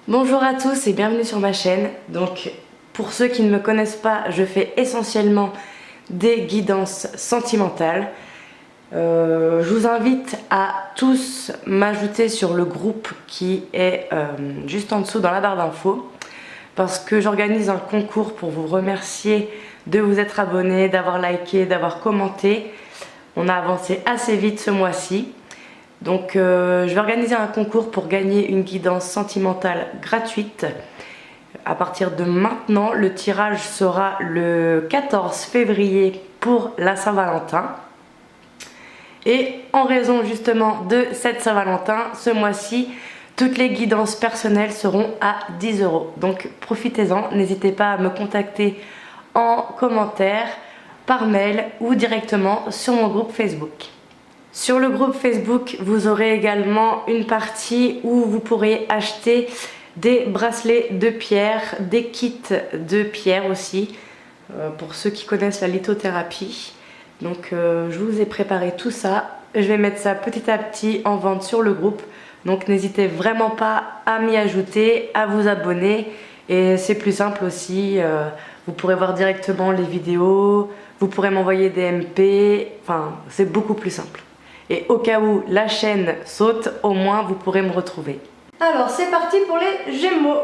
Bonjour à tous et bienvenue sur ma chaîne. Donc pour ceux qui ne me connaissent pas, je fais essentiellement des guidances sentimentales. Je vous invite à tous m'ajouter sur le groupe qui est juste en dessous dans la barre d'infos, parce que j'organise un concours pour vous remercier de vous être abonné, d'avoir liké, d'avoir commenté. On a avancé assez vite ce mois-ci. Donc je vais organiser un concours pour gagner une guidance sentimentale gratuite. À partir de maintenant, le tirage sera le 14 février pour la Saint-Valentin. Et en raison justement de cette Saint-Valentin, ce mois-ci, toutes les guidances personnelles seront à 10 €. Donc profitez-en, n'hésitez pas à me contacter en commentaire, par mail ou directement sur mon groupe Facebook. Sur le groupe Facebook, vous aurez également une partie où vous pourrez acheter des bracelets de pierre, des kits de pierre aussi, pour ceux qui connaissent la lithothérapie. Donc je vous ai préparé tout ça. Je vais mettre ça petit à petit en vente sur le groupe. Donc n'hésitez vraiment pas à m'y ajouter, à vous abonner. Et c'est plus simple aussi, vous pourrez voir directement les vidéos, vous pourrez m'envoyer des MP, enfin c'est beaucoup plus simple. Et au cas où la chaîne saute, au moins vous pourrez me retrouver. Alors c'est parti pour les Gémeaux.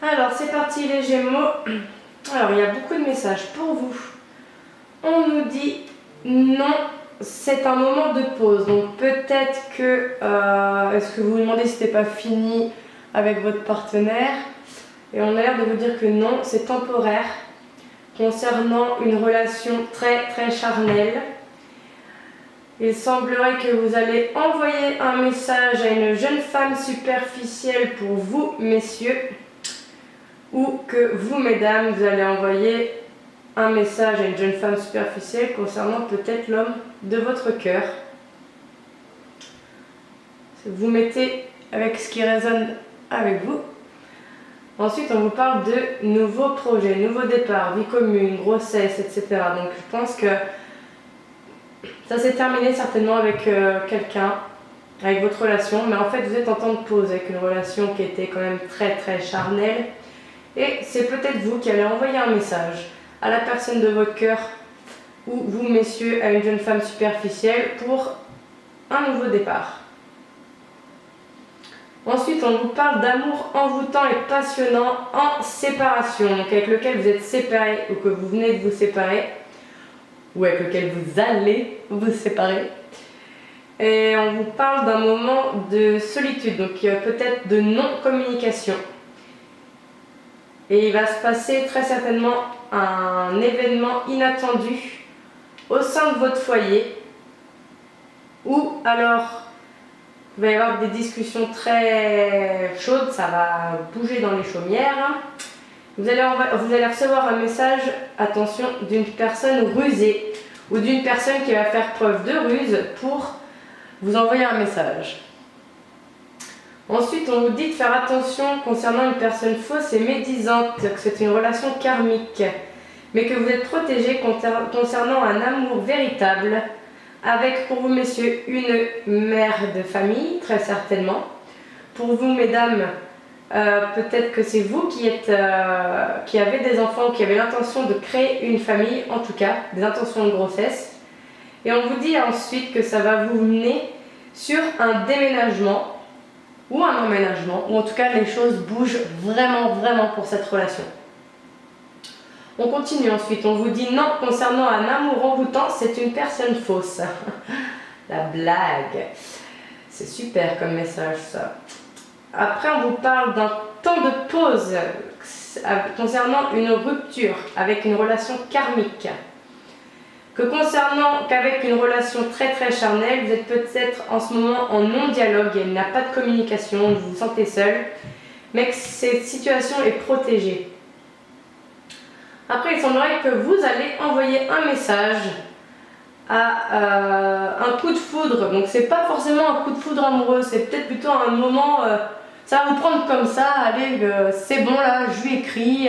Alors c'est parti les Gémeaux. Alors il y a beaucoup de messages pour vous. On nous dit non, c'est un moment de pause. Donc peut-être que est-ce que vous vous demandez si c'était pas fini avec votre partenaire? Et on a l'air de vous dire que non, c'est temporaire concernant une relation très charnelle. Il semblerait que vous allez envoyer un message à une jeune femme superficielle pour vous, messieurs, ou que vous, mesdames, vous allez envoyer un message à une jeune femme superficielle concernant peut-être l'homme de votre cœur. Vous mettez avec ce qui résonne avec vous. Ensuite, on vous parle de nouveaux projets, nouveaux départs, vie commune, grossesse, etc. Donc, je pense que ça s'est terminé certainement avec quelqu'un, avec votre relation. Mais en fait, vous êtes en temps de pause avec une relation qui était quand même très charnelle. Et c'est peut-être vous qui allez envoyer un message à la personne de votre cœur ou vous, messieurs, à une jeune femme superficielle pour un nouveau départ. Ensuite, on vous parle d'amour envoûtant et passionnant en séparation, donc avec lequel vous êtes séparés ou que vous venez de vous séparer, ou avec lequel vous allez vous séparer. Et on vous parle d'un moment de solitude, donc peut-être de non-communication. Et il va se passer très certainement un événement inattendu au sein de votre foyer, ou alors il va y avoir des discussions très chaudes, ça va bouger dans les chaumières. Vous allez recevoir un message, attention, d'une personne rusée ou d'une personne qui va faire preuve de ruse pour vous envoyer un message. Ensuite, on vous dit de faire attention concernant une personne fausse et médisante, que c'est une relation karmique. mais que vous êtes protégé concernant un amour véritable, avec pour vous messieurs une mère de famille, très certainement. Pour vous mesdames, peut-être que c'est vous qui avez des enfants, qui avez l'intention de créer une famille, en tout cas, des intentions de grossesse. Et on vous dit ensuite que ça va vous mener sur un déménagement ou un emménagement, ou en tout cas les choses bougent vraiment pour cette relation. On continue ensuite, on vous dit non, concernant un amour envoûtant, c'est une personne fausse. La blague. C'est super comme message ça. Après on vous parle d'un temps de pause concernant une rupture avec une relation karmique. Qu'avec une relation très charnelle, vous êtes peut-être en ce moment en non-dialogue, il n'y a pas de communication, vous vous sentez seul, mais que cette situation est protégée. Après, il semblerait que vous allez envoyer un message à un coup de foudre. Donc c'est pas forcément un coup de foudre amoureux, c'est peut-être plutôt un moment, ça va vous prendre comme ça, allez, c'est bon là, je lui écris,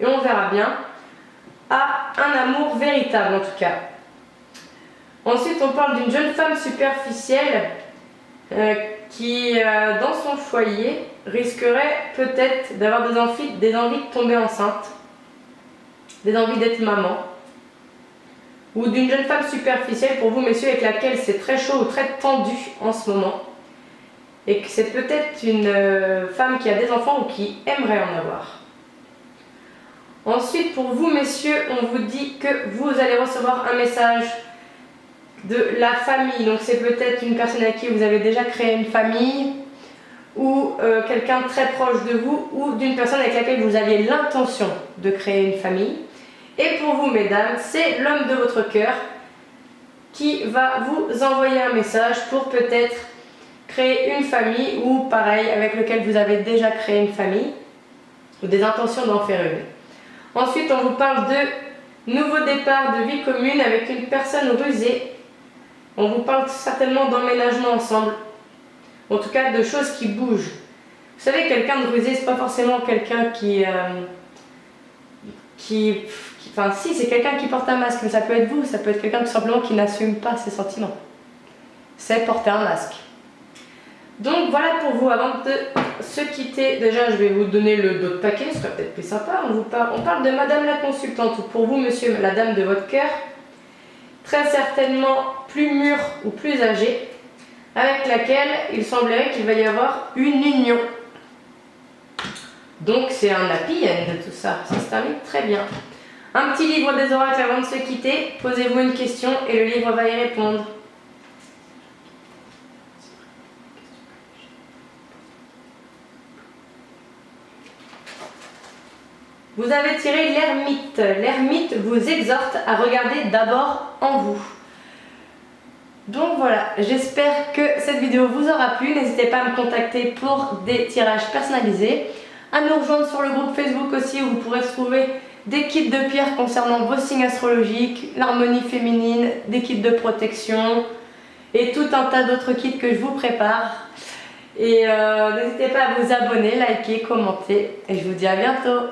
et on verra bien. À un amour véritable en tout cas. Ensuite on parle d'une jeune femme superficielle qui dans son foyer risquerait peut-être d'avoir des envies de tomber enceinte, des envies d'être maman, ou d'une jeune femme superficielle pour vous messieurs avec laquelle c'est très chaud ou très tendu en ce moment, et que c'est peut-être une femme qui a des enfants ou qui aimerait en avoir. Ensuite, pour vous, messieurs, on vous dit que vous allez recevoir un message de la famille. Donc, c'est peut-être une personne avec qui vous avez déjà créé une famille, ou quelqu'un très proche de vous, ou d'une personne avec laquelle vous aviez l'intention de créer une famille. Et pour vous, mesdames, c'est l'homme de votre cœur qui va vous envoyer un message pour peut-être créer une famille, ou pareil, avec lequel vous avez déjà créé une famille, ou des intentions d'en faire une. Ensuite, on vous parle de nouveau départ de vie commune avec une personne rusée. On vous parle certainement d'emménagement ensemble. En tout cas, de choses qui bougent. Vous savez, quelqu'un de rusé, c'est pas forcément quelqu'un enfin, si, c'est quelqu'un qui porte un masque, mais ça peut être vous, ça peut être quelqu'un tout simplement qui n'assume pas ses sentiments. C'est porter un masque. Donc voilà pour vous, avant de se quitter, déjà je vais vous donner le dos de paquet, ce serait peut-être plus sympa. On parle de Madame la consultante, ou pour vous monsieur, la dame de votre cœur, très certainement plus mûre ou plus âgée, avec laquelle il semblerait qu'il va y avoir une union. Donc c'est un happy end de tout ça, ça se termine très bien. Un petit livre des oracles avant de se quitter, posez-vous une question et le livre va y répondre. Vous avez tiré l'ermite. L'ermite vous exhorte à regarder d'abord en vous. Donc voilà, j'espère que cette vidéo vous aura plu. N'hésitez pas à me contacter pour des tirages personnalisés. À nous rejoindre sur le groupe Facebook aussi où vous pourrez trouver des kits de pierres concernant vos signes astrologiques, l'harmonie féminine, des kits de protection et tout un tas d'autres kits que je vous prépare. Et n'hésitez pas à vous abonner, liker, commenter et je vous dis à bientôt.